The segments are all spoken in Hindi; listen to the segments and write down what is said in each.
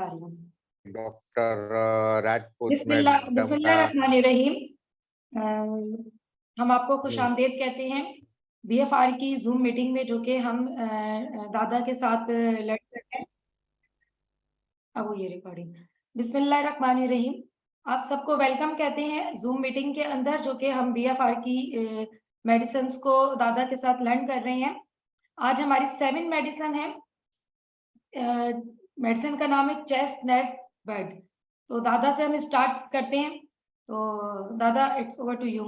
बता रही हूँ। डॉक्टर राजपूत मैडम का बिस्मिल्लाहिर्रहमानिर्रहीम। हम आपको खुशामदीद कहते हैं BFR की जूम मीटिंग में, जो कि हम दादा के साथ लड़के हैं। अब वो ये रिकॉर्डिंग। बिस्मिल्लाहिर्रहमानिर्रहीम। आप सबको वेलकम कहते हैं जूम मीटिंग के अंदर, जो कि हम BFR की मेडिसिन को दादा के साथ लर्न कर रहे हैं। आज हमारी 7 मेडिसिन है। मेडिसिन का नाम है चेस्ट नेट बड। तो दादा से हम स्टार्ट करते हैं। तो दादा, इट्स ओवर टू यू।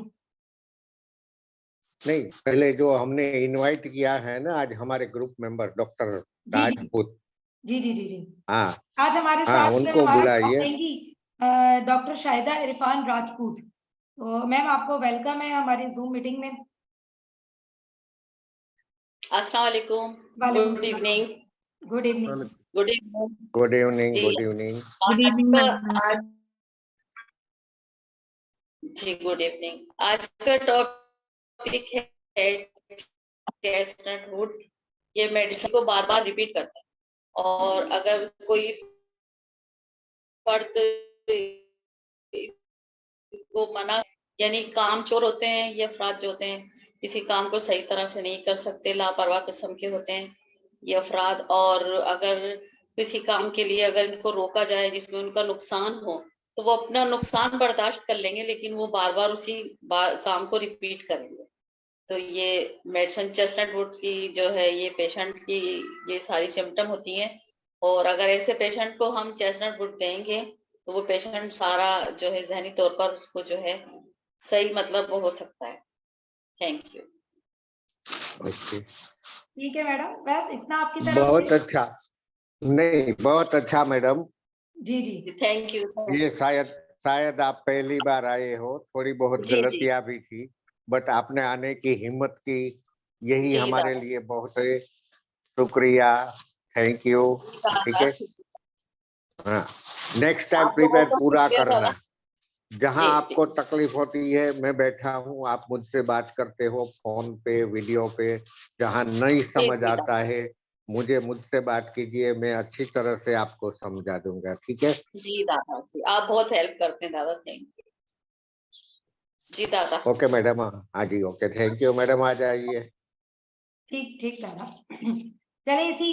नहीं, पहले जो हमने इनवाइट किया है ना आज हमारे ग्रुप मेंबर डॉक्टर राजपूत। जी जी जी जी। हाँ आज हमारे हाँ, साथ उनको बुलाइए। डॉक्टर शाहिदा इरफान राजपूत। तो मैम, आपको वेलकम है हमारी जूम मीटिंग में। अस्सलाम वालेकुम। Good evening. Good evening. Good evening. Good evening. Good evening. Good evening. जी गुड इवनिंग। आज का टॉपिक है चेस्टनट वुड। ये मेडिसिन को बार बार रिपीट करता है, और अगर कोई फर्द को मना, यानी काम चोर होते हैं, ये अफराद जो होते हैं किसी काम को सही तरह से नहीं कर सकते, लापरवाह किस्म के होते हैं ये अफराद। और अगर किसी काम के लिए अगर इनको रोका जाए जिसमें उनका नुकसान हो, तो वो अपना नुकसान बर्दाश्त कर लेंगे, लेकिन वो बार बार उसी काम को रिपीट करेंगे। तो ये मेडिसिन चेस्टनट वुड की जो है, ये पेशेंट की ये सारी सिम्टम होती हैं। और अगर ऐसे पेशेंट को हम चेस्टनट वुड देंगे तो वो पेशेंट सारा जो है जहनी तौर पर उसको जो है सही मतलब वो हो सकता है। Thank you. ठीक है मैडम, बस इतना आपकी तरफ बहुत अच्छा। नहीं, बहुत अच्छा मैडम। जी जी थैंक यू। ये शायद आप पहली बार आए हो, थोड़ी बहुत गलतियां भी थी, बट आपने आने की हिम्मत की, यही हमारे लिए बहुत है। शुक्रिया, थैंक यू। ठीक है, हाँ, नेक्स्ट टाइम प्रिपेयर पूरा करना। जहाँ आपको तकलीफ होती है मैं बैठा हूँ, आप मुझसे बात करते हो फोन पे, वीडियो पे। जहाँ नहीं समझ आता है मुझसे बात कीजिए, मैं अच्छी तरह से आपको समझा दूंगा। ठीक है जी दादा जी, आप बहुत हेल्प करते हैं दादा। थैंक यू जी दादा। Okay madam. हाँ जी, ओके, थैंक यू मैडम, आ जाइए। ठीक ठीक दादा। चलिए, इसी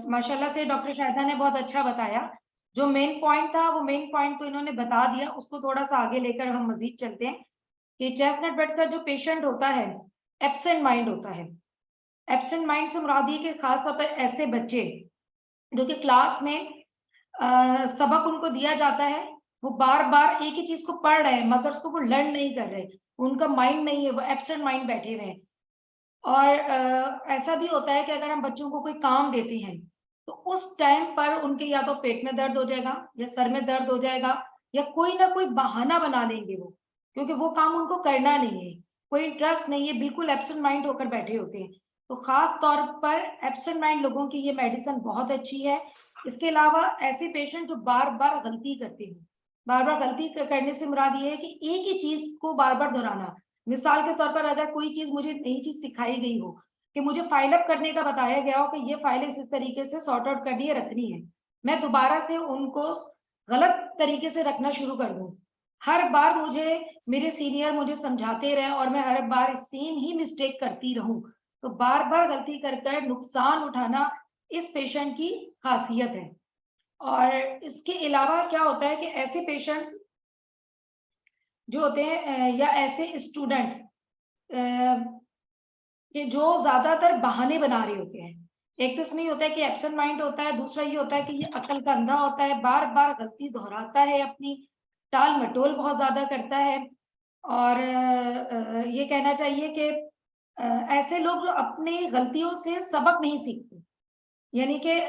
माशाल्लाह से डॉक्टर शाहिदा ने बहुत अच्छा बताया। जो मेन पॉइंट था वो मेन पॉइंट तो इन्होंने बता दिया, उसको थोड़ा सा आगे लेकर हम मजीद चलते हैं कि चेस्टनट बेड का जो पेशेंट होता है एब्सेंट माइंड होता है। एब्सेंट माइंड से मुराद ये कि खासतौर पर ऐसे बच्चे जो कि क्लास में सबक उनको दिया जाता है, वो बार बार एक ही चीज को पढ़ रहे हैं मगर उसको वो लर्न नहीं कर रहे, उनका माइंड नहीं है, वो एब्सेंट माइंड बैठे हुए हैं। और ऐसा भी होता है कि अगर हम बच्चों को कोई काम देते हैं तो उस टाइम पर उनके या तो पेट में दर्द हो जाएगा या सर में दर्द हो जाएगा, या कोई ना कोई बहाना बना लेंगे वो, क्योंकि वो काम उनको करना नहीं है, कोई इंटरेस्ट नहीं है, बिल्कुल एब्सेंट माइंड होकर बैठे होते हैं। तो खास तौर पर एब्सेंट माइंड लोगों की ये मेडिसिन बहुत अच्छी है। इसके अलावा ऐसे पेशेंट जो बार बार गलती करते हैं, बार बार गलती करने से मुराद ये है कि एक ही चीज को बार बार दोहराना। मिसाल के तौर पर अगर कोई चीज मुझे नई चीज सिखाई गई हो, कि मुझे फाइल अप करने का बताया गया हो कि ये फाइल इस तरीके से सॉर्ट आउट करनी है, रखनी है, मैं दोबारा से उनको गलत तरीके से रखना शुरू कर दूं। हर बार मुझे मेरे सीनियर मुझे समझाते रहे और मैं हर बार सेम ही मिस्टेक करती रहूं, तो बार बार गलती कर नुकसान उठाना इस पेशेंट की खासियत है। और इसके अलावा क्या होता है कि ऐसे पेशेंट्स जो होते हैं या ऐसे स्टूडेंट कि जो ज्यादातर बहाने बना रहे होते हैं। एक तो इसमें होता है कि एब्सेंट माइंड होता है, दूसरा ये होता है कि ये अकल का अंधा होता है, बार बार गलती दोहराता है, अपनी टाल मटोल बहुत ज्यादा करता है। और ये कहना चाहिए कि ऐसे लोग जो अपनी गलतियों से सबक नहीं सीखते, यानी कि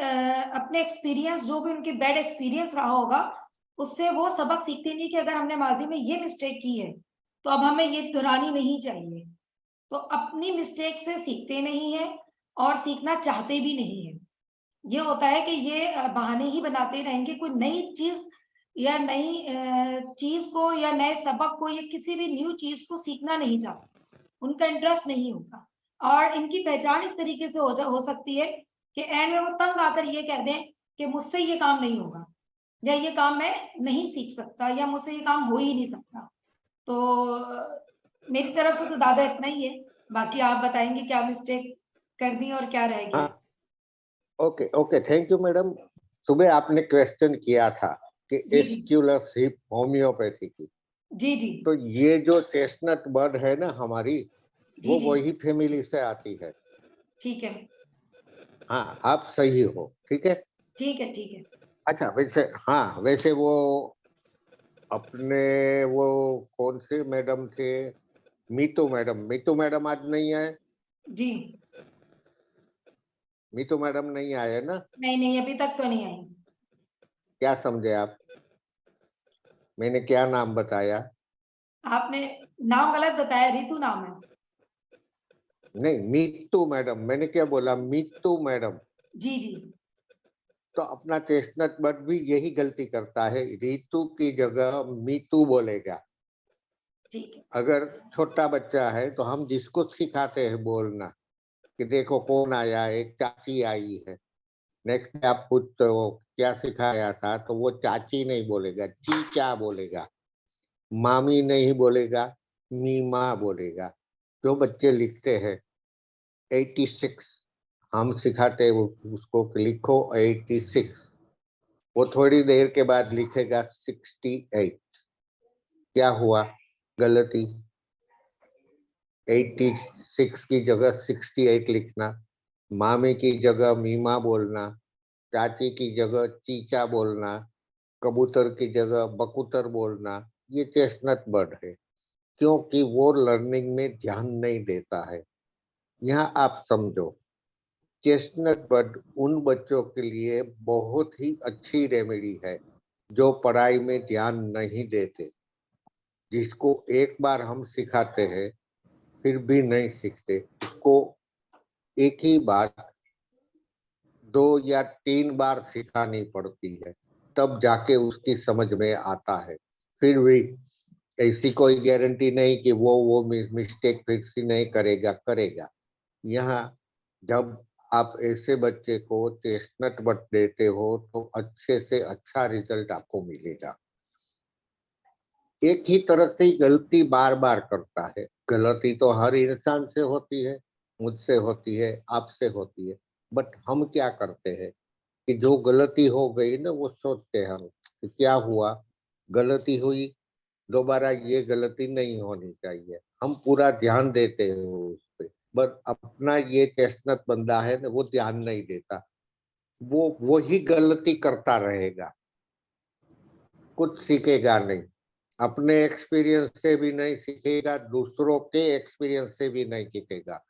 अपने एक्सपीरियंस जो भी उनके बैड एक्सपीरियंस रहा होगा उससे वो सबक सीखते नहीं कि अगर हमने माजी में ये मिस्टेक की है तो अब हमें ये दोहरानी नहीं चाहिए। तो अपनी मिस्टेक से सीखते नहीं है और सीखना चाहते भी नहीं है। ये होता है कि ये बहाने ही बनाते रहेंगे, कोई नई चीज या नई चीज को या नए सबक को या किसी भी न्यू चीज को सीखना नहीं चाहते, उनका इंटरेस्ट नहीं होता। और इनकी पहचान इस तरीके से हो सकती है कि एंड में वो तंग आकर ये कह दें कि मुझसे ये काम नहीं होगा, या ये काम मैं नहीं सीख सकता, या मुझसे ये काम हो ही नहीं सकता। तो मेरी तरफ से तो दादा इतना ही है, बाकी आप बताएंगे क्या मिस्टेक्स कर दी और क्या रह गया। हाँ, okay okay, thank you madam. सुबह आपने क्वेश्चन किया था कि जी जी एस्क्यूलस हिप होम्योपैथी की, जी जी तो ये जो चेस्टनट बर्ड है ना हमारी, जी वो जी वही फैमिली से आती है। ठीक है हाँ, आप सही हो, ठीक है। ठीक है ठीक है। अच्छा, वैसे हाँ, वैसे वो अपने वो कौन से मैडम थे, मीतू मैडम आज नहीं आए। जी मीतू मैडम नहीं आए ना? नहीं नहीं अभी तक तो नहीं आई। क्या समझे आप, मैंने क्या नाम बताया? आपने नाम गलत बताया, रितु नाम है। नहीं, मीतू मैडम, मैंने क्या बोला, मीतू मैडम। जी जी तो अपना चेस्टनट बट भी यही गलती करता है, रीतू की जगह मीतू बोलेगा। ठीक है अगर छोटा बच्चा है तो हम जिसको सिखाते हैं बोलना कि देखो कौन आया है, एक चाची आई है, नेक्स्ट आप पूछते हो क्या सिखाया था, तो वो चाची नहीं बोलेगा, चीचा बोलेगा, मामी नहीं बोलेगा, मीमा बोलेगा। जो बच्चे लिखते हैं 86, हम सिखाते हैं उसको कि लिखो 86, वो थोड़ी देर के बाद लिखेगा 68। क्या हुआ, गलती। 86 की जगह 68 लिखना, मामी की जगह मीमा बोलना, चाची की जगह चीचा बोलना, कबूतर की जगह बकूतर बोलना, ये चेस्टनट बर्ड है, क्योंकि वो लर्निंग में ध्यान नहीं देता है। यहाँ आप समझो, चेस्टनट बर्ड उन बच्चों के लिए बहुत ही अच्छी रेमेडी है जो पढ़ाई में ध्यान नहीं देते, जिसको एक बार हम सिखाते हैं फिर भी नहीं सीखते, उसको एक ही बात 2 या 3 बार सिखानी पड़ती है, तब जाके उसकी समझ में आता है। फिर भी ऐसी कोई गारंटी नहीं कि वो मिस्टेक फिर से नहीं करेगा, करेगा। यहाँ जब आप ऐसे बच्चे को चेस्टनट बट देते हो तो अच्छे से अच्छा रिजल्ट आपको मिलेगा। एक ही तरह से गलती बार बार करता है, गलती तो हर इंसान से होती है, मुझसे होती है, आपसे होती है, बट हम क्या करते हैं कि जो गलती हो गई ना वो सोचते हैं हम कि क्या हुआ, गलती हुई, दोबारा ये गलती नहीं होनी चाहिए, हम पूरा ध्यान देते हैं उस पे। बट अपना ये चेस्टनट बंदा है ना, वो ध्यान नहीं देता, वो ही गलती करता रहेगा, कुछ सीखेगा नहीं, अपने एक्सपीरियंस से भी नहीं सीखेगा, दूसरों के एक्सपीरियंस से भी नहीं सीखेगा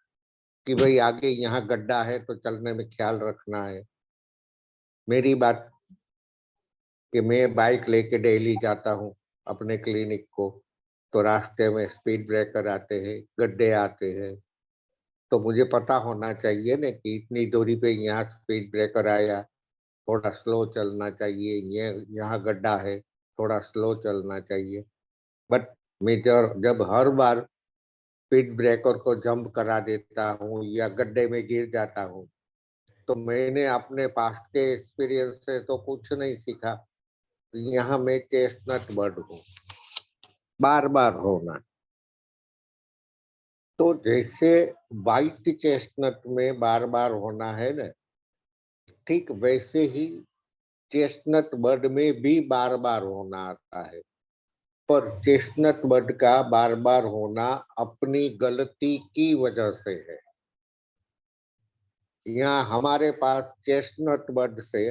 कि भाई आगे यहाँ गड्ढा है तो चलने में ख्याल रखना है। मेरी बात कि मैं बाइक लेके डेली जाता हूँ अपने क्लिनिक को, तो रास्ते में स्पीड ब्रेकर आते हैं, गड्ढे आते हैं, तो मुझे पता होना चाहिए ना कि इतनी दूरी पे यहाँ स्पीड ब्रेकर आया, थोड़ा स्लो चलना चाहिए, ये यहाँ गड्ढा है, थोड़ा स्लो चलना चाहिए। बट मैं जब हर बार स्पीड ब्रेकर को जंप करा देता हूँ या गड्ढे में गिर जाता हूँ, तो मैंने अपने पास्ट के एक्सपीरियंस से तो कुछ नहीं सीखा। यहाँ मैं चेस्टनट बर्ड हूँ, बार बार होना। तो जैसे वाइट चेस्टनट में बार बार होना है ना, ठीक वैसे ही चेस्टनट बर्ड में भी बार बार होना आता है। पर चेस्टनट बर्ड का बार बार होना अपनी गलती की वजह से है। यहाँ हमारे पास चेस्टनट बर्ड से,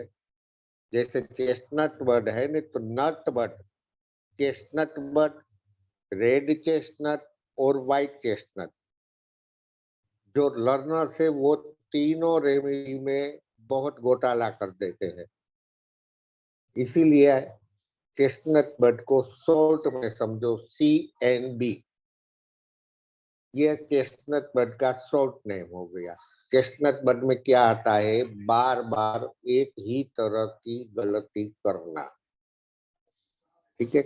जैसे चेस्टनट बर्ड है ना, तो nut bird, chestnut bird, red chestnut और व्हाइट चेस्टनट, जो लर्नर है वो तीनों रेमेडी में बहुत घोटाला कर देते हैं। इसीलिए चेस्टनट बर्ड को शॉर्ट में समझो, CNB, ये चेस्टनट बर्ड का शॉर्ट नेम हो गया। चेस्टनट बर्ड में क्या आता है, बार बार एक ही तरह की गलती करना, ठीक है।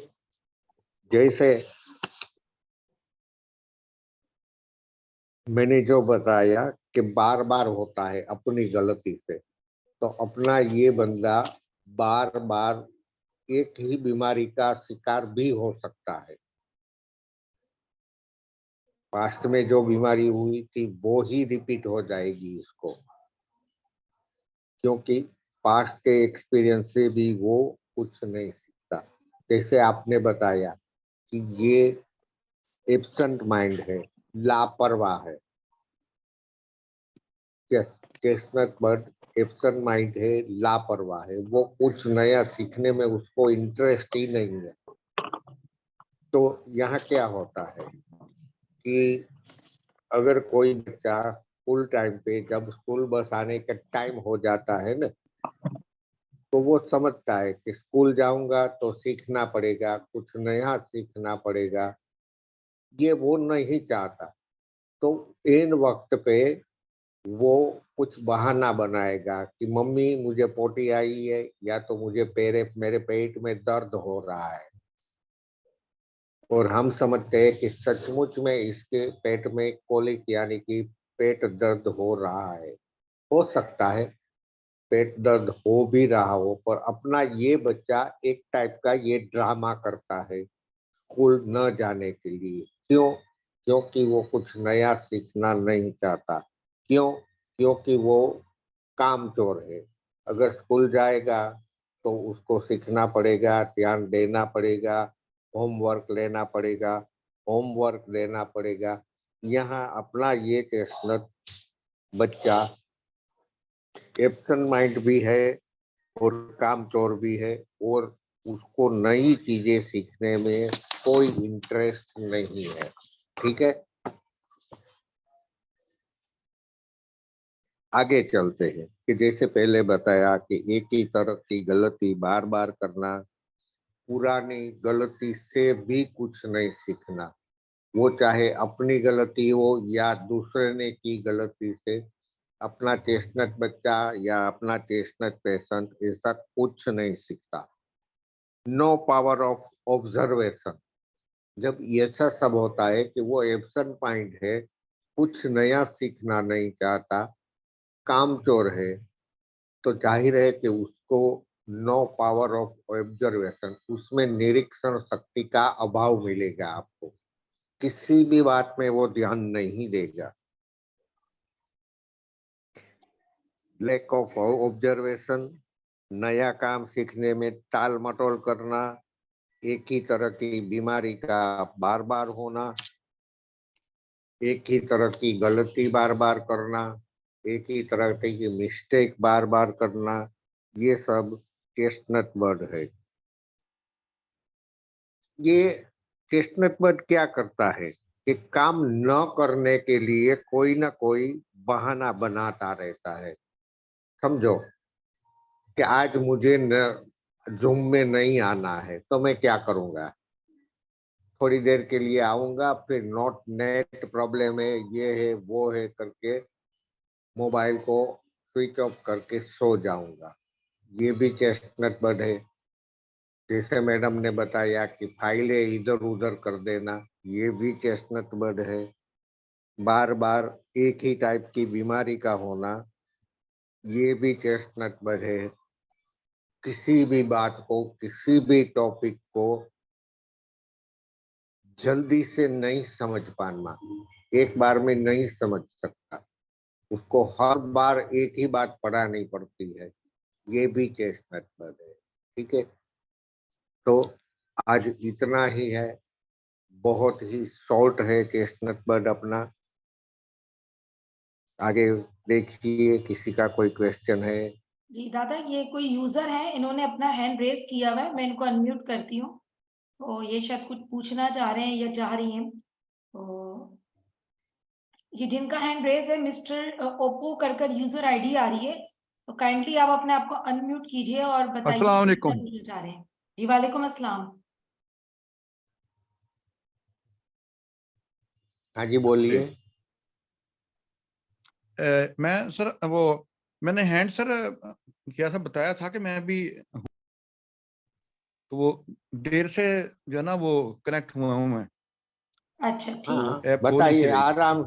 जैसे मैंने जो बताया कि बार बार होता है अपनी गलती से, तो अपना ये बंदा बार बार एक ही बीमारी का शिकार भी हो सकता है। पास्ट में जो बीमारी हुई थी वो ही रिपीट हो जाएगी इसको, क्योंकि पास्ट के एक्सपीरियंस से भी वो कुछ नहीं सीखता। जैसे आपने बताया कि ये एब्सेंट माइंड है, लापरवाह है। चेस्टनट बर्ड एब्सेंट माइंड है, लापरवाह है, वो कुछ नया सीखने में उसको इंटरेस्ट ही नहीं है। तो यहाँ क्या होता है कि अगर कोई बच्चा स्कूल टाइम पे, जब स्कूल बस आने का टाइम हो जाता है ना, तो वो समझता है कि स्कूल जाऊंगा तो सीखना पड़ेगा, कुछ नया सीखना पड़ेगा, ये वो नहीं चाहता। तो इन वक्त पे वो कुछ बहाना बनाएगा कि मम्मी मुझे पोटी आई है, या तो मुझे मेरे पेट में दर्द हो रहा है। और हम समझते हैं कि सचमुच में इसके पेट में कोलिक यानी कि पेट दर्द हो रहा है। हो सकता है पेट दर्द हो भी रहा हो, पर अपना ये बच्चा एक टाइप का ये ड्रामा करता है स्कूल न जाने के लिए। क्यों? क्योंकि वो कुछ नया सीखना नहीं चाहता। क्यों? क्योंकि वो कामचोर है। अगर स्कूल जाएगा तो उसको सीखना पड़ेगा, ध्यान देना पड़ेगा, होमवर्क लेना पड़ेगा, होमवर्क देना पड़ेगा। यहाँ अपना ये चेस्टनट बच्चा एब्सेंट माइंड भी है और कामचोर भी है, और उसको नई चीजें सीखने में कोई इंटरेस्ट नहीं है। ठीक है, आगे चलते हैं कि जैसे पहले बताया कि एक ही तरह की गलती बार बार करना, पुरानी गलती से भी कुछ नहीं सीखना, वो चाहे अपनी गलती हो या दूसरे ने की गलती से। अपना चेस्टनट बच्चा या अपना चेस्टनट पेशेंट ऐसा कुछ नहीं सीखता। No power of observation. जब ऐसा सब होता है कि वो एब्सेंट माइंड है, कुछ नया सीखना नहीं चाहता, कामचोर है, तो जाहिर है कि उसको नो पावर ऑफ ऑब्जर्वेशन, उसमें निरीक्षण शक्ति का अभाव मिलेगा। आपको किसी भी बात में वो ध्यान नहीं देगा। लैक ऑफ ऑब्जर्वेशन, नया काम सीखने में टाल मटोल करना, एक ही तरह की बीमारी का बार बार होना, एक ही तरह की गलती बार बार करना, एक ही तरह की मिस्टेक बार बार करना, ये सब चेस्टनट बर्ड है। ये चेस्टनट बर्ड क्या करता है कि काम न करने के लिए कोई ना कोई बहाना बनाता रहता है। समझो कि आज मुझे न जूम में नहीं आना है, तो मैं क्या करूंगा, थोड़ी देर के लिए आऊंगा, फिर नोट नेट प्रॉब्लम है, ये है वो है करके मोबाइल को स्विच ऑफ करके सो जाऊंगा। ये भी चेस्टनट बर्ड है। जैसे मैडम ने बताया कि फाइलें इधर उधर कर देना, ये भी चेस्टनट बर्ड है। बार बार एक ही टाइप की बीमारी का होना, ये भी चेस्टनट बर्ड है। किसी भी बात को, किसी भी टॉपिक को जल्दी से नहीं समझ पाना, एक बार में नहीं समझ सकता, उसको हर बार एक ही बात पढ़ानी पड़ती है, ये भी चेस्टनट बर्ड है। ठीक है, तो आज इतना ही है, बहुत ही शॉर्ट है चेस्टनट बर्ड अपना। आगे देखिए किसी का कोई क्वेश्चन है। जी दादा, ये कोई यूजर है, इन्होंने अपना हैंड रेज किया हुआ है, मैं इनको अनम्यूट करती हूँ। तो ये शायद कुछ पूछना चाह रहे हैं या चाह रही हैं। तो ये जिनका हैंड रेज है, मिस्टर ओप्पो कर यूजर आईडी आ रही है, तो काइंडली आप अपने आप को अनम्यूट कीजिए और बताइए अस्सलाम कि वालेकुम। क्या पूछना चाह रहे हैं। जी वालेकुम अस्सलाम। हाँ जी, बोलिए। मैं सर वो मैंने हैंड सर किया था, बताया था कि मैं अभी तो वो देर से जो है ना वो कनेक्ट हुआ हूँ मैं, अच्छा ठीक हाँ है। वो ऐप हो नहीं सी बताइए, रही। आराम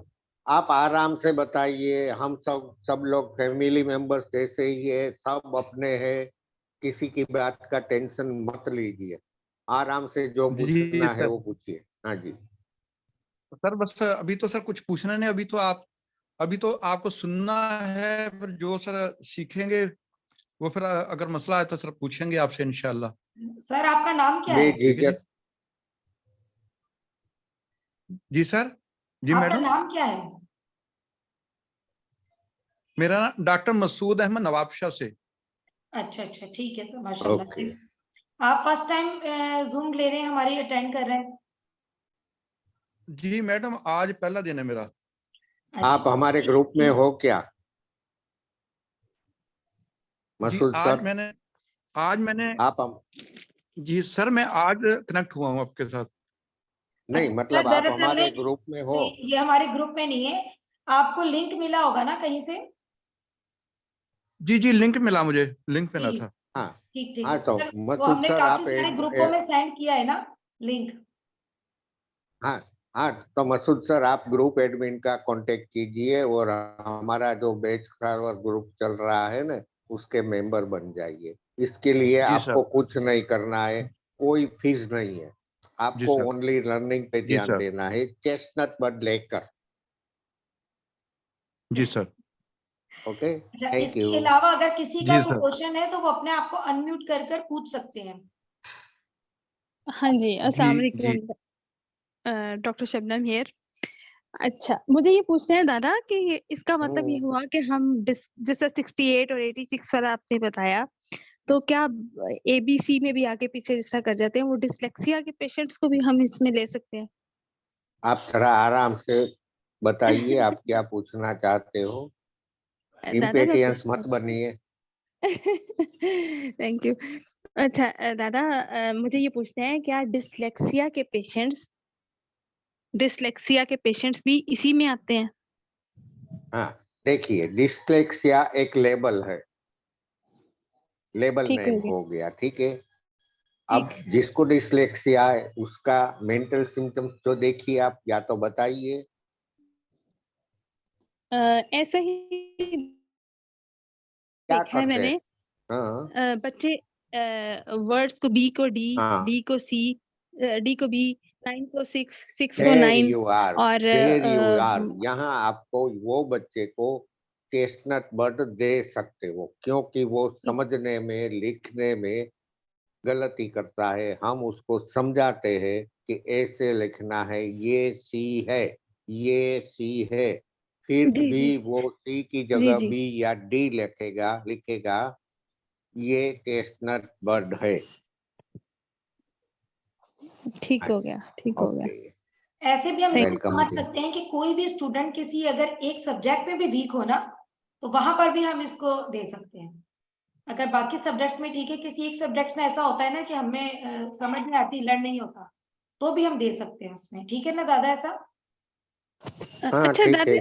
आप आराम से बताइए, हम सब लोग फैमिली मेंबर्स जैसे ही है, सब अपने हैं, किसी की बात का टेंशन मत लीजिए, आराम से जो जी पूछना है सर। वो पूछिए। हाँ जी। सर बस अभी तो सर कुछ पूछना नहीं, अभी तो आपको सुनना है, फिर जो सर सीखेंगे वो फिर अगर मसला है तो सर पूछेंगे आपसे इंशाल्लाह। सर आपका नाम क्या है? ठीक है जी। बेझिझक। जी सर। जी आपका मैडम। नाम क्या है? मेरा नाम डॉक्टर मसूद अहमद नवाबशाह से। अच्छा, ठीक है सर, माशाल्लाह ओके। से। आप फर्स्ट टाइम जूम ले रहे हैं, हमारी अटेंड कर रहे हैं? जी मैडम, आज पहला दिन है मेरा। आप अच्छा, हमारे ग्रुप में ठीक। हो क्या, जी मसूद आज सर? मैंने आप हम जी सर, मैं आज कनेक्ट हुआ हूँ आपके साथ। नहीं, अच्छा सर, मतलब आप दरअसल हमारे में ग्रुप में हो? ये हमारे ग्रुप में नहीं है। आपको लिंक मिला होगा ना कहीं से? जी जी, लिंक मिला, मुझे लिंक मिला जी, था। हाँ। ठीक। हाँ, तो सर, वो मसूद हमने सर काफी आप सारे ग्रुपों में सेंड किया है ना लिंक। हाँ हाँ, तो मसूद सर आप ग्रुप एडमिन का कांटेक्ट कीजिए और हमारा जो बैच सर्वर ग्रुप चल रहा है ना, उसके मेंबर बन जाइए। इसके लिए जी आपको सर। कुछ नहीं करना है, कोई फीस नहीं है, जी आपको सर। ओनली लर्निंग पे जी ध्यान सर। देना है, चेस्टनट बर्ड लेकर। जी सर। ओके, अच्छा, थैंक इसके यू। अलावा अगर किसी का जी कोई सर। क्वेश्चन है तो वो अपने आप को अनम्यूट कर पूछ सकते हैं। हाँ जी, जी अस्सलाम जी। वालेकुम। Doctor Shabnam here. अच्छा, मुझे ये पूछना है दादा कि इसका मतलब ये हुआ कि हम जैसे 68 और 86 वाला आपने बताया, तो क्या एबीसी में भी आगे पीछे जिस तरह कर जाते हैं, वो डिसलेक्सिया के पेशेंट्स को भी हम इसमें ले सकते हैं? आप थोड़ा आराम से बताइए, आप क्या पूछना चाहते हो, दादा मैं इम्पेटियंस मत बनिए। Thank you. अच्छा दादा, मुझे ये पूछना है, क्या डिसलेक्सिया के पेशेंट्स भी इसी में आते हैं? हाँ, देखिए, डिस्लेक्सिया एक लेबल है, लेबल ठीक नेम हो गया। हो गया, ठीक है। अब ठीक। जिसको डिस्लेक्सिया है उसका मेंटल सिम्टम्स तो देखिए, आप या तो बताइए। ऐसा ही क्या देखा है करते मैंने। हैं? हाँ बच्चे वर्ड्स को बी को डी, हाँ, डी को सी, डी को बी, 9 को 6, 6 को देयर 9 यू आर, और देयर यू आर, यहाँ आपको वो बच्चे को चेस्टनट बर्ड दे सकते हो, क्योंकि वो समझने में लिखने में गलती करता है, हम उसको समझाते हैं कि ऐसे लिखना है, ये सी है, ये सी है, फिर जी भी जी वो सी की जी जगह जी, बी या डी लिखेगा, ये चेस्टनट बर्ड है। ठीक हो गया, ठीक हो गया। ओके, ऐसे भी हम इसको थैंक वेलकम समझ जी। सकते हैं कि कोई भी स्टूडेंट किसी अगर एक सब्जेक्ट में भी वीक हो ना, तो वहां पर भी हम इसको दे सकते हैं। अगर बाकी सब्जेक्ट में ठीक है, किसी एक सब्जेक्ट में ऐसा होता है ना कि हमें समझ में आती, लर्न नहीं होता, तो भी हम दे सकते हैं उसमें। ठीक है ना दादा ऐसा? हाँ अच्छा ठीक है। दादा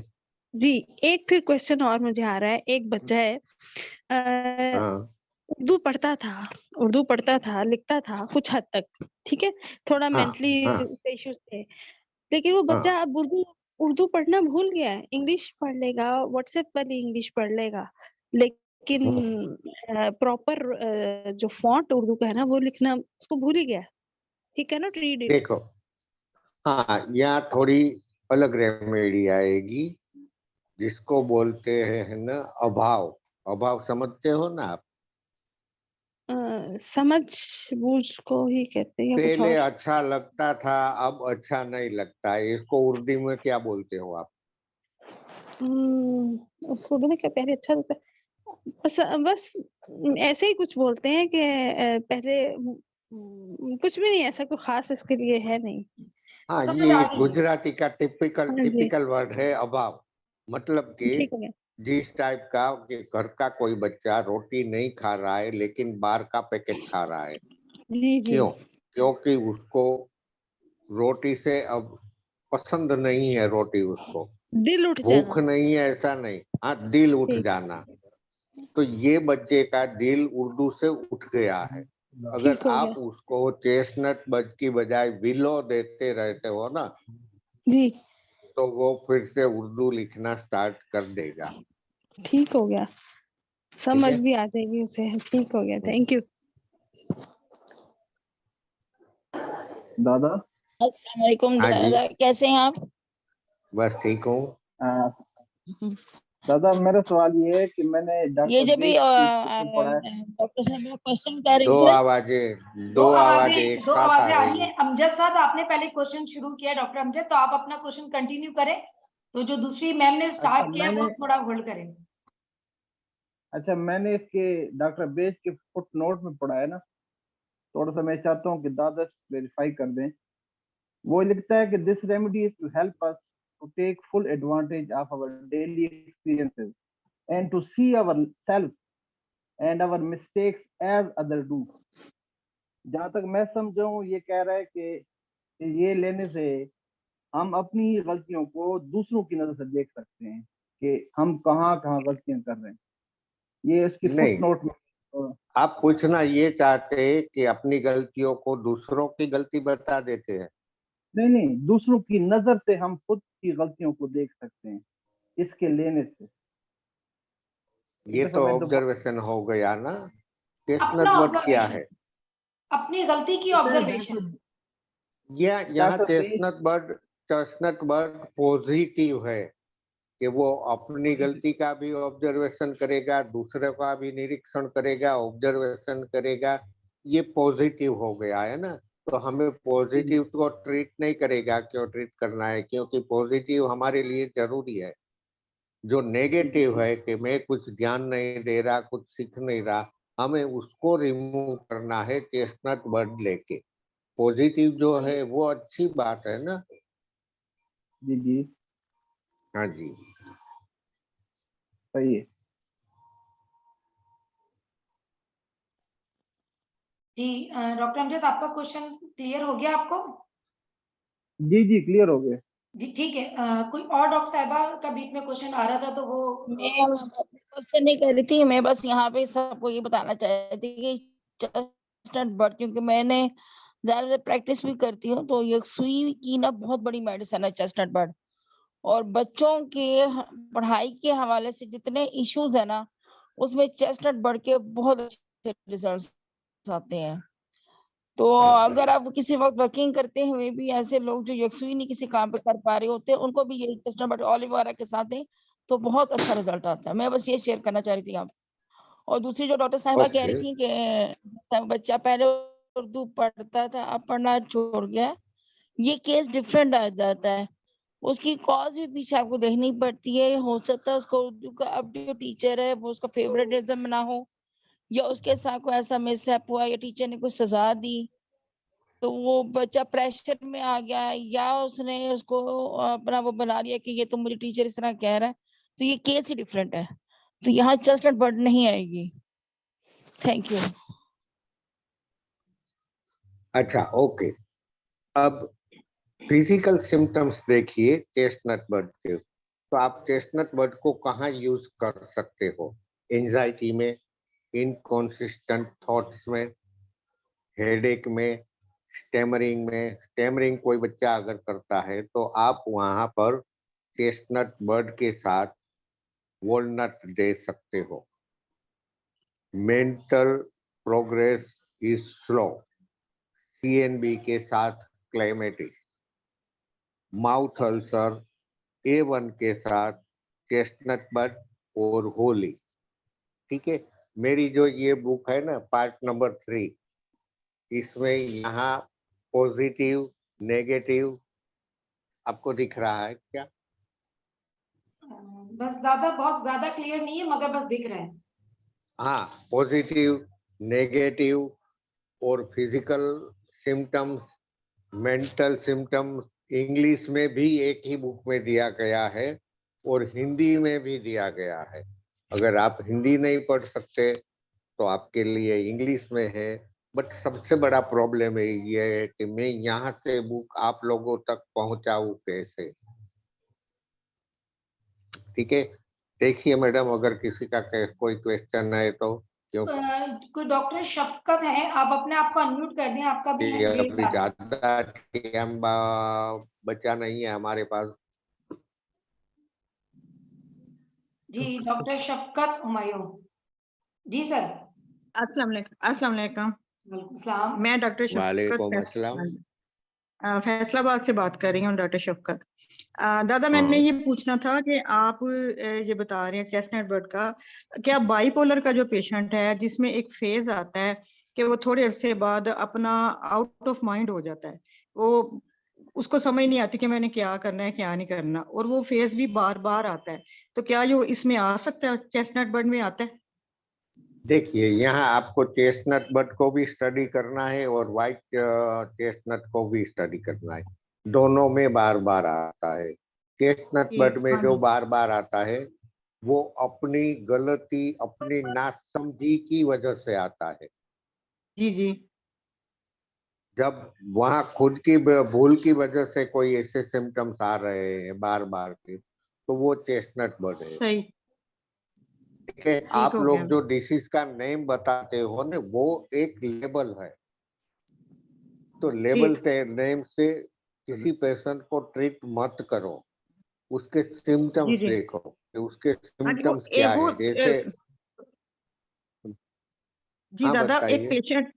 जी, एक फिर क्वेश्चन और मुझे आ रहा है। एक बच्चा है, हाँ उर्दू पढ़ता था, लिखता था कुछ हद तक, ठीक है, थोड़ा हाँ मेंटली हाँ इश्यूज थे, लेकिन वो हाँ। बच्चा अब उर्दू उर्दू पढ़ना भूल गया है। इंग्लिश पढ़ लेगा, व्हाट्सएप वाली इंग्लिश पढ़ लेगा, लेकिन प्रॉपर जो फॉन्ट उर्दू का है ना, वो लिखना उसको भूल ही गया। He can not read it. देखो, हाँ, यहाँ थोड़ी अलग रेमेडी आएगी, जिसको बोलते हैं ना अभाव। अभाव समझते हो ना आप? समझ बूझ को ही कहते हैं या कुछ पहले और? अच्छा लगता था, अब अच्छा नहीं लगता है, इसको उर्दू में क्या बोलते हो आप? उसको उर्दू में क्या, पहले अच्छा लगता, बस बस ऐसे ही कुछ बोलते हैं कि पहले कुछ भी नहीं, ऐसा कोई खास इसके लिए है नहीं। हाँ, समझ आ ये गई। गुजराती का टिपिकल हाँ जी, टिपिकल वर्ड है अभाव। मतलब कि ठीक हो गया। जिस टाइप का कि घर का कोई बच्चा रोटी नहीं खा रहा है लेकिन बाहर का पैकेट खा रहा है, जी जी, क्यों? क्योंकि उसको रोटी से अब पसंद नहीं है, रोटी उसको दिल उठ भूख जाना। नहीं है, ऐसा नहीं, हाँ, दिल उठ ठीक, जाना। तो ये बच्चे का दिल उर्दू से उठ गया है। अगर ठीक हो आप गया। उसको चेस्टनट बज की बजाय विलो देते रहते हो ना, जी तो वो फिर से उर्दू लिखना स्टार्ट कर देगा। ठीक हो गया, समझ भी आ जाएगी उसे। ठीक हो गया, थैंक यू। दादा अस्सलाम वालेकुम हाँ जी। दादा, कैसे हैं आप? बस ठीक हूँ। दादा मेरा सवाल ये है कि मैंने ये डॉक्टर जब भी बेग की पढ़ा है। डॉक्टर साहब क्वेश्चन कर रहे दो थे, आवाजें एक दो साथ आ आवाजें आ रही रही है। है। अमजद साहब, आपने पहले क्वेश्चन शुरू किया डॉक्टर अमजद, तो आप अपना क्वेश्चन कंटिन्यू करें। तो जो दूसरी मैम ने स्टार्ट किया वो थोड़ा होल्ड करें। अच्छा, मैंने इसके डॉक्टर बेग के फुट नोट में पढ़ा है ना, थोड़ा सा मैं चाहता हूँ कि दादा वेरीफाई कर दें। वो लिखता है कि this remedy is to help us to take full advantage of our daily experiences and to see our self and our mistakes as other do. जहां तक मैं समझा हूँ, ये कह रहा है कि ये लेने से हम अपनी गलतियों को दूसरों की नजर से देख सकते हैं कि हम कहाँ कहाँ गलतियां कर रहे हैं। ये इसकी नहीं, फुटनोट में आप पूछना ये चाहते हैं कि अपनी गलतियों को दूसरों की गलती बता देते हैं। नहीं, दूसरों की नजर से हम खुद की गलतियों को देख सकते हैं इसके लेने से। ये दफा तो मैं ऑब्जर्वेशन हो गया ना। अपना चेस्टनट बर्ड क्या ऑब्जर्वेशन, है? अपनी गलती की ऑब्जर्वेशन। यहाँ चेस्टनट बर्ड पॉजिटिव है कि वो अपनी गलती का भी ऑब्जर्वेशन करेगा, दूसरे का भी निरीक्षण करेगा, ऑब्जर्वेशन करेगा। ये पॉजिटिव हो गया है ना। तो हमें पॉजिटिव को ट्रीट नहीं करेगा। क्यों ट्रीट करना है? क्योंकि पॉजिटिव हमारे लिए जरूरी है। जो नेगेटिव है कि मैं कुछ ध्यान नहीं दे रहा, कुछ सीख नहीं रहा, हमें उसको रिमूव करना है चेस्टनट बर्ड लेके। पॉजिटिव जो है वो अच्छी बात है ना। जी जी हाँ जी। सही है। जी डॉक्टर अमजद, आपका क्वेश्चन क्लियर हो गया आपको? जी जी क्लियर हो गया। जी ठीक है। कोई और डॉक्टर साहिबा का बीच में क्वेश्चन आ रहा था तो वो मैं क्वेश्चन नहीं कर रही थी, मैं बस यहाँ पे सबको ये बताना चाह रही थी कि चेस्टनट बर्ड, क्योंकि मैंने ज्यादातर प्रैक्टिस भी करती हूँ, तो ये सुई की ना बहुत बड़ी मेडिसिन है चेस्टनट बर्ड। और बच्चों के पढ़ाई के हवाले से जितने इश्यूज है ना, उसमें चेस्टनट बर्ड के बहुत अच्छे रिजल्ट्स आते हैं। तो अगर आप किसी वक्त वर्किंग करते हुए भी ऐसे लोग जो यकसुई नहीं किसी काम पे कर पा रहे होते, उनको भी ये चेस्टनट बर्ड ऑलिव ऑयल के साथ दें तो बहुत अच्छा रिजल्ट आता है। मैं बस ये शेयर करना चाह रही थी आप। और दूसरी जो डॉक्टर साहिबा कह रही थी कि बच्चा पहले उर्दू पढ़ता था, अब पढ़ना छोड़ गया, ये केस डिफरेंट आ जाता है। उसकी कॉज भी पीछे आपको देखनी पड़ती है। हो सकता है उसको उर्दू का अब जो टीचर है वो उसका फेवरेटिज्म ना हो, या उसके साथ कोई ऐसा मिसहैप हुआ, या टीचर ने कोई सजा दी तो वो बच्चा प्रेशर में आ गया, या उसने उसको अपना वो बना लिया कि ये तो मुझे टीचर इस तरह कह रहा है। तो ये केस ही डिफरेंट है, तो यहाँ चेस्टनट बर्ड नहीं आएगी। Thank you. अच्छा, ओके। अब फिजिकल सिम्टम्स देखिए चेस्टनट बर्ड के। तो आप चेस्टनट बर्ड को कहाँ यूज कर सकते हो? एंजाइटी में, इनकॉन्सिस्टेंट थॉट्स में, हेडेक में, स्टेमरिंग में। स्टेमरिंग कोई बच्चा अगर करता है तो आप वहां पर चेस्टनट बर्ड के साथ वॉलनट दे सकते हो। Mental progress is slow, CNB के साथ क्लेमेटिस। माउथ अल्सर, A1 के साथ चेस्टनट बर्ड और होली। ठीक है। मेरी जो ये बुक है ना, पार्ट नंबर 3, इसमें यहाँ पॉजिटिव, नेगेटिव आपको दिख रहा है क्या? बस ज्यादा, बहुत ज्यादा क्लियर नहीं है मगर बस दिख रहा है। हाँ, पॉजिटिव, नेगेटिव और physical symptoms, mental symptoms English में भी एक ही बुक में दिया गया है और हिंदी में भी दिया गया है। अगर आप हिंदी नहीं पढ़ सकते तो आपके लिए इंग्लिश में है। बट सबसे बड़ा प्रॉब्लम ये है कि मैं यहाँ से बुक आप लोगों तक पहुंचाऊं कैसे? ठीक है। देखिए मैडम, अगर किसी का कोई क्वेश्चन है तो, क्योंकि कोई डॉक्टर शफकत है, आप अपने आप को अनम्यूट कर दें, आपका भी हैंड रेज अभी आ रहा है। ज्यादा टाइम बचा नहीं है हमारे पास। जी डॉक्टर शफकत हुमायूं। जी सर। अस्सलाम वालेकुम। वालेकुम सलाम। मैं डॉक्टर शफकत वालेकुम अस्सलाम। फैसलाबाद से बात कर रही हूँ, डॉक्टर शफकत। दादा मैंने हाँ। ये पूछना था कि आप ये बता रहे हैं चेस्टनट बर्ड का, क्या बाइपोलर का जो पेशेंट है जिसमें एक फेज आता है कि वो थोड़े अरसे बाद अपना आउट ऑफ माइंड हो जाता है, वो उसको समझ नहीं आती कि मैंने क्या करना है क्या नहीं करना, और वो फेज भी बार बार आता है, तो क्या ये इसमें आ सकता है, चेस्टनट बर्ड में आता है? देखिए, यहाँ आपको चेस्टनट बर्ड को भी स्टडी करना है और व्हाइट चेस्टनट को भी स्टडी करना है। दोनों में बार बार आता है। चेस्टनट बर्ड में हाँ जो जी बार बार आता है वो अपनी गलती, अपनी नासमझी की वजह से आता है। जी जी जब वहां खुद की भूल की वजह से कोई ऐसे सिम्टम्स आ रहे हैं बार बार के, तो वो चेस्टनट बर्ड है। सही, ठीक है, ठीक आप हो लोग गया। जो डिसीज का नेम बताते हो ना, वो एक लेबल है। तो लेबल ठीक, के नेम से किसी पेशेंट को ट्रीट मत करो, उसके जी सिम्टम्स जी देखो कि उसके हाँ जी, वो सिम्टम्स क्या वो है। जैसे जी हाँ दादा, एक बताइए। पेशेंट,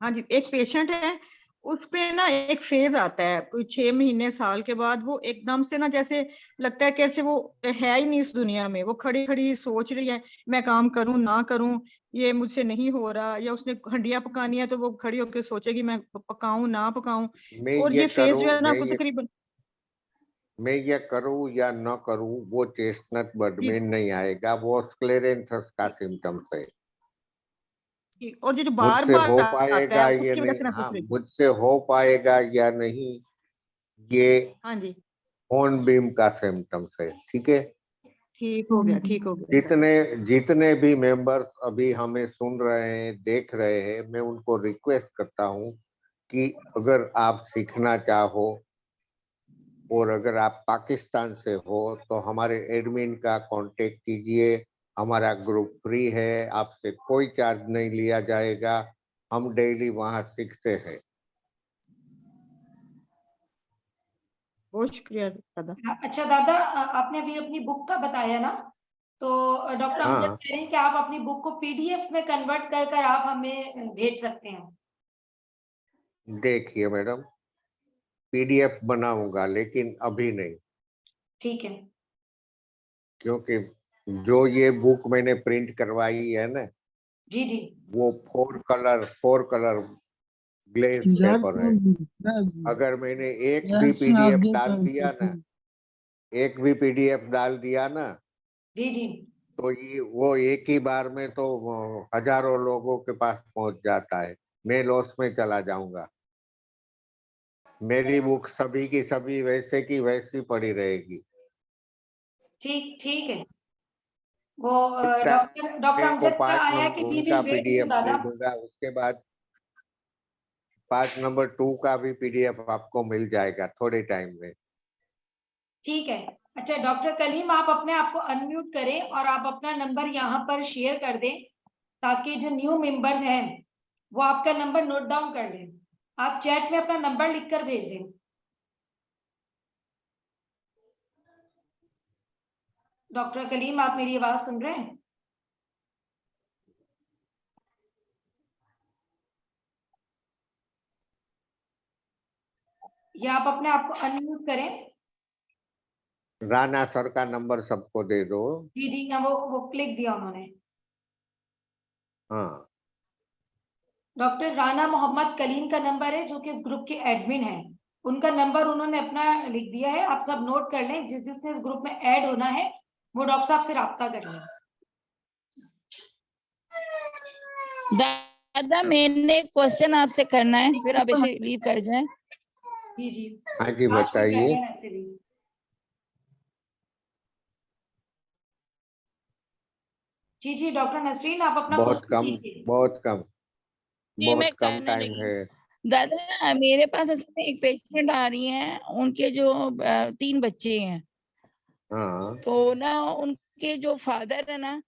हाँ जी, एक पेशेंट है, उस पे ना एक फेज आता है कोई 6 महीने साल के बाद, वो एकदम से ना जैसे लगता है कैसे वो है ही नहीं इस दुनिया में, वो खड़ी खड़ी सोच रही है मैं काम करूं ना करूं, ये मुझसे नहीं हो रहा, या उसने हंडियां पकानी है तो वो खड़ी होकर सोचेगी मैं पकाऊं ना पकाऊं। मैं और ये ये फेज करूँ जो है ना मैं आपको ये तकरीबन, मैं ये करूँ या न करूँ, वो चेस्टनट बर्ड जी में नहीं आएगा। वो स्क्लेरेंथस का सिम्टम्स है। जी, और ये जो बार मुझसे बार हो आता है पाएगा ये उसकी वजह नहीं, से मैं हाँ पूछ रही थी। मुझसे हो पाएगा या नहीं, ये हाँ जी, ऑन बीम का सिम्टम्स है। ठीक है। ठीक हो गया, ठीक हो गया। जितने जितने भी मेंबर्स अभी हमें सुन रहे हैं, देख रहे हैं, मैं उनको रिक्वेस्ट करता हूँ कि अगर आप सीखना चाहो और अगर आप पाकिस्तान से हो तो हमारे एडमिन का कांटेक्ट कीजिए। हमारा ग्रुप फ्री है, आपसे कोई चार्ज नहीं लिया जाएगा। हम डेली वहां सीखते हैं। बहुत शुक्रिया दादा। अच्छा दादा, आपने अभी अपनी बुक का बताया ना, तो डॉक्टर अमजद हाँ, कह रहे हैं कि आप अपनी बुक को पीडीएफ में कन्वर्ट कर कर आप हमें भेज सकते हैं। देखिए मैडम, पीडीएफ बनाऊंगा लेकिन अभी नहीं, ठीक है। क्योंकि जो ये बुक मैंने प्रिंट करवाई है ना, जी जी। वो फोर कलर ग्लेज पेपर है। अगर मैंने एक भी पीडीएफ डाल दिया ना, जी जी। तो ये वो एक ही बार में तो वो हजारों लोगों के पास पहुंच जाता है। मैं लॉस में चला जाऊंगा। मेरी बुक सभी की सभी वैसे की वैसी पड़ी रहेगी। ठीक ठीक है। वो टाइम डॉक्टर डॉक्टर को अमजद का पार्ट आया कि नंबर वी 1 विल का वेट यू पीडीएफ दे दादा। दूंगा, उसके बाद पार्ट नंबर 2 का भी पीडीएफ आपको मिल जाएगा थोड़े टाइम में। ठीक है। अच्छा डॉक्टर कलीम, आप अपने आप को अनम्यूट करें और आप अपना नंबर यहाँ पर शेयर कर दें, ताकि जो न्यू मेंबर्स हैं वो आपका नंबर नोट डाउन कर लें। आप चैट में अपना नंबर लिखकर भेज दें। डॉक्टर कलीम, आप मेरी आवाज सुन रहे हैं? या आप अपने आप को अनम्यूट करें। राणा सर का नंबर सबको दे दो। जी जी, यहाँ वो क्लिक दिया उन्होंने। हाँ, डॉक्टर राना मोहम्मद कलीम का नंबर है, जो कि इस ग्रुप के एडमिन हैं। उनका नंबर उन्होंने अपना लिख दिया है, आप सब नोट कर लें। जिसने इस ग्रुप में ऐड होना है वो डॉक्टर साहब से राब्ता कर लें। दादा मैंने क्वेश्चन आपसे करना है, फिर आप इसे लीव कर जाएं। जी जी। हाँ जी लास्ट में बताइए। कर लें ऐसे भी। जी जी डॉक्टर नसरीन, आप अपना बहुत क्वेश्चन कम, कीजिए। बहुत कम, जी मैं बहुत कम करने टाइम लगी। है। दादा मेरे पास असल में एक पेशेंट आ रही हैं, उनके जो 3 बच्चे हैं, हाँ तो ना उनके जो फादर है ना,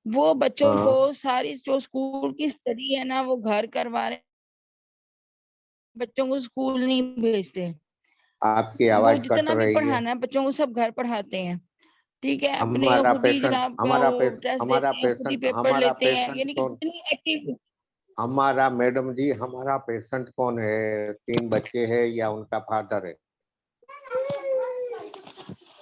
वो बच्चों को हाँ, सारी जो स्कूल की स्टडी है ना वो घर करवा रहे हैं, बच्चों को स्कूल नहीं भेजते। आपकी वो आवाज कट जितना भी रही है। पढ़ाना है बच्चों को सब घर पढ़ाते हैं। ठीक है, अपने वो खुद ही जनाब वो टेस्ट देते हैं, खुद ही पेपर लेते हैं, यानी कि जितनी एक्टिव। हमारा मैडम जी, हमारा पेशेंट कौन है? 3 बच्चे हैं या उनका फादर है?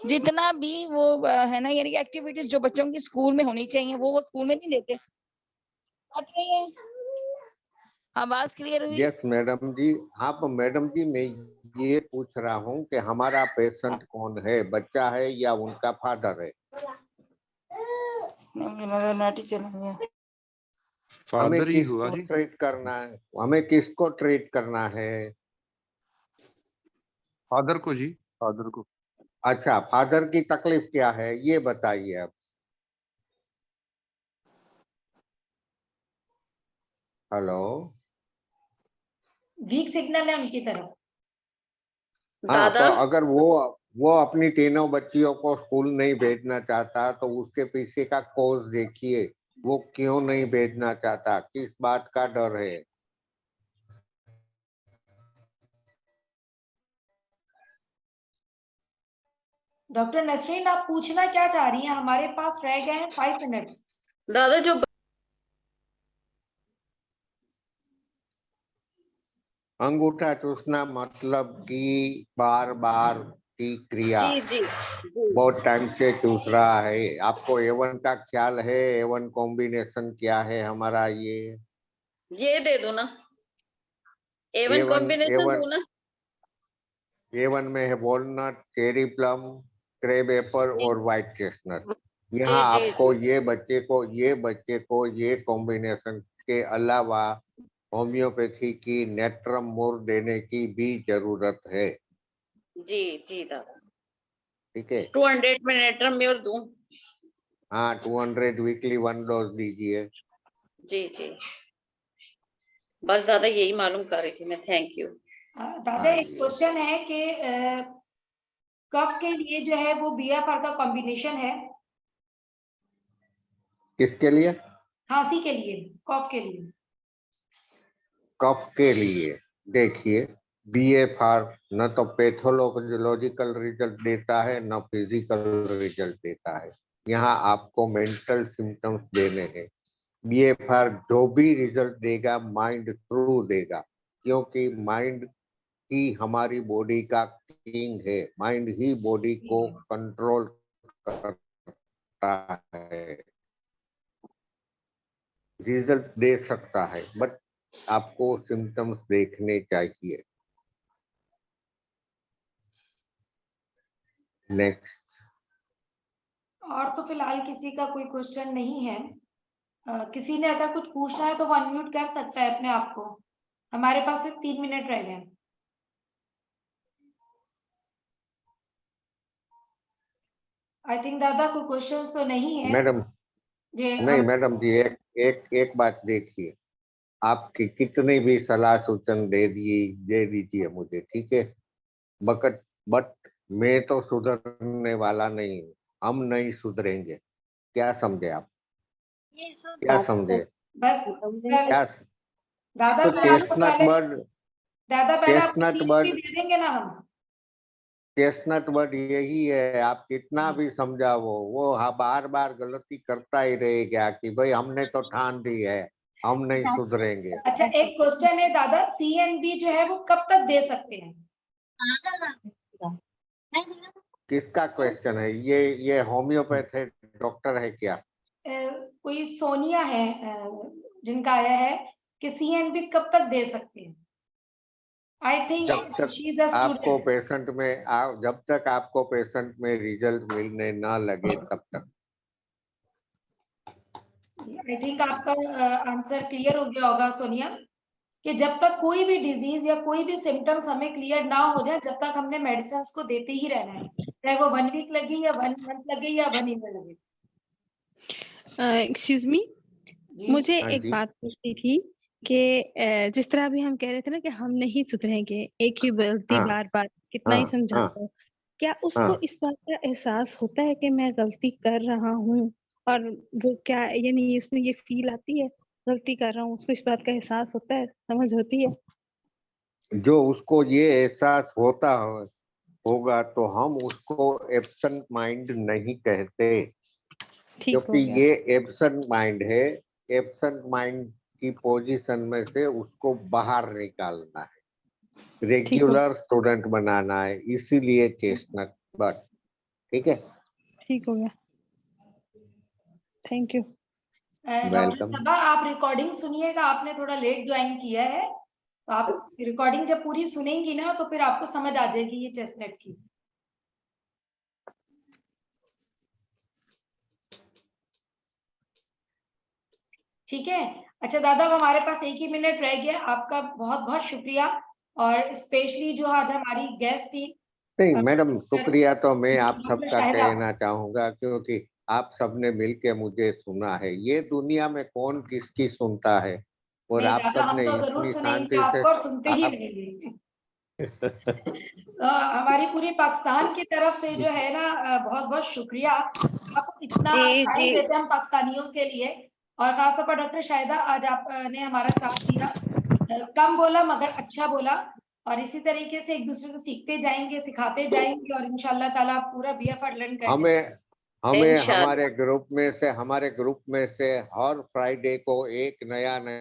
जितना भी वो है ना, यानी कि एक्टिविटीज जो बच्चों की स्कूल में होनी चाहिए वो स्कूल में नहीं देते। बात नहीं है, आवाज क्लियर हुई? यस मैडम जी। हाँ मैडम जी, मैं ये पूछ रहा हूँ कि हमारा पेशेंट कौन है, बच्चा है या उनका फादर है? नाटी चला गया। हमें फादर ही हुआ किसको जी। ट्रीट करना है? हमें किसको ट्रीट करना है? फादर को जी, फादर को। अच्छा, फादर की तकलीफ क्या है ये बताइए अब। हेलो। वीक सिग्नल है उनकी तरफ। हाँ, दादा तो अगर वो अपनी तीनों बच्चियों को स्कूल नहीं भेजना चाहता तो उसके पीछे का कोज देखिए। वो क्यों नहीं भेजना चाहता, किस बात का डर है? डॉक्टर नसरीन, आप पूछना क्या चाह रही हैं? हमारे पास रह गए हैं 5 मिनट्स। दादा जो अंगूठा चूसना मतलब कि बार बार की क्रिया। जी जी जी बहुत टाइम से चूस रहा है। आपको A1 का ख्याल है? A1 कॉम्बिनेशन क्या है हमारा? ये दे दो ना, A1 A1 कॉम्बिनेशन दो ना। A1 में है walnut, cherry plum, crab apple जी और व्हाइट चेस्टनट। जी यहाँ जी आपको जी ये कॉम्बिनेशन के अलावा होम्योपैथी की नेट्रम देने की भी जरूरत है। जी जी दादा। ठीक है। 200 में नेट्रम में और दूं? हाँ, 200 वीकली 1 डोज दीजिए। जी जी, बस दादा यही मालूम कर रही थी मैं। Thank you. दादा, हाँ एक जी। क्वेश्चन है कि कफ के लिए जो है वो BFR का कॉम्बिनेशन है, किसके लिए? खांसी के लिए, कफ के लिए। कफ के लिए देखिए, BFR न तो पैथोलॉजिकल रिजल्ट देता है न फिजिकल रिजल्ट देता है। यहाँ आपको मेंटल सिम्टम्स देने हैं। BFR जो भी रिजल्ट देगा माइंड थ्रू देगा, क्योंकि माइंड ही हमारी बॉडी का किंग है। माइंड ही बॉडी को कंट्रोल करता है। रिजल्ट दे सकता है बट आपको सिम्टम्स देखने चाहिए। नेक्स्ट। और तो फिलहाल किसी का कोई क्वेश्चन नहीं है। किसी ने अगर कुछ पूछना है तो वो अनम्यूट कर सकता है अपने आप को। हमारे पास सिर्फ 3 मिनट रह गए। आई थिंक दादा कोई क्वेश्चंस तो नहीं है। मैडम, ये नहीं मैडम जी, एक बात देखिए। आपकी कितनी भी सलाह सूचन दे दीजिए मुझे, ठीक है। बट मैं तो सुधरने वाला नहीं हूँ। हम नहीं सुधरेंगे। क्या समझे आप? क्या समझे? बस क्या? दादा तो फिर आपको पहले, दादा पहले आपको चेस्टनट CNP बर्ड दे देंगे ना हम। चेस्टनट बर्ड यही है। आप कितना भी समझाओ वो हाँ बार बार गलती करता ही रहेगा कि भाई हमने तो ठान दी है, हम नहीं सुधरेंगे। अच्छा, एक क्वेश्चन है दादा, CNP जो है वो कब तक दे सकते हैं? किसका क्वेश्चन है ये होम्योपैथ है, डॉक्टर है क्या? कोई सोनिया है जिनका आया है कि CNP कब तक दे सकते हैं। आई जब थिंक तक शी इज अ आपको स्टूडेंट। पेशेंट में जब तक आपको पेशेंट में रिजल्ट मिलने ना लगे तब तक। आई थिंक आपका आंसर क्लियर हो गया होगा सोनिया, कि जब तक कोई भी डिजीज या कोई भी सिम्टम्स हमें क्लियर ना हो जाए जब तक हमने मेडिसिन को देते ही रहना है, चाहे वो 1 वीक लगे या 1 मंथ लगे या 1 ईयर लगे। एक्सक्यूज मी, जी मुझे हाँ एक जी। बात पूछनी थी कि जिस तरह अभी हम कह रहे थे ना कि हम नहीं सुधरेंगे, एक ही गलती हाँ बार बार कितना हाँ ही समझा हाँ दो, क्या उसको हाँ। इस बात का एहसास होता है कि मैं गलती कर रहा हूँ? और वो क्या, यानी उसमें ये फील आती है गलती कर रहा हूँ, उसको इस बात का एहसास होता है, समझ होती है? जो उसको ये एहसास होता हो होगा तो हम उसको एब्सेंट माइंड नहीं कहते, ठीक हो क्योंकि गया। ये एब्सेंट माइंड है। एब्सेंट माइंड की पोजीशन में से उसको बाहर निकालना है, ठीक हो रेगुलर स्टूडेंट बनाना है, इसीलिए चेस्टनट बट। ठीक है, ठीक हो गया। Thank you. Doctor welcome. Saba, आप रिकॉर्डिंग सुनिएगा, आपने थोड़ा लेट ज्वाइन किया है, तो आप रिकॉर्डिंग जब पूरी सुनेंगी ना तो फिर आपको समझ आ जाएगी ये चेस्टनट की। ठीक है। अच्छा दादा, अब हमारे पास 1 ही मिनट रह गया। आपका बहुत बहुत शुक्रिया, और स्पेशली जो आज हमारी गेस्ट थी नहीं मैडम, शुक्रिया तो मैं आप डॉक्टर सबका शाहिदा। कहना चाहूंगा, क्योंकि आप सबने मिलके मुझे सुना है। ये दुनिया में कौन किसकी सुनता है, और नहीं आप दादा, हम सबने तो जरूर इतनी सुनेंगे शांति से आपको और सुनते ही आप रहेंगे। हमारी पूरी पाकिस्तान की तरफ से जो है ना, बहुत बहुत शुक्रिया। आप इतना जी टाइम जी देते हैं हम पाकिस्तानियों के लिए, और खासतौर पर डॉक्टर शाहिदा, आज आपने हमारा साथ दिया। कम बोला मगर अच्छा बोला, और इसी तरीके से एक दूसरे से सीखते जाएंगे, सिखाते जाएंगे, और इंशाल्लाह ताला आप पूरा BA लर्न कर जाएंगे। हमें इंशाल्लाह। हमारे ग्रुप में से हर फ्राइडे को एक नया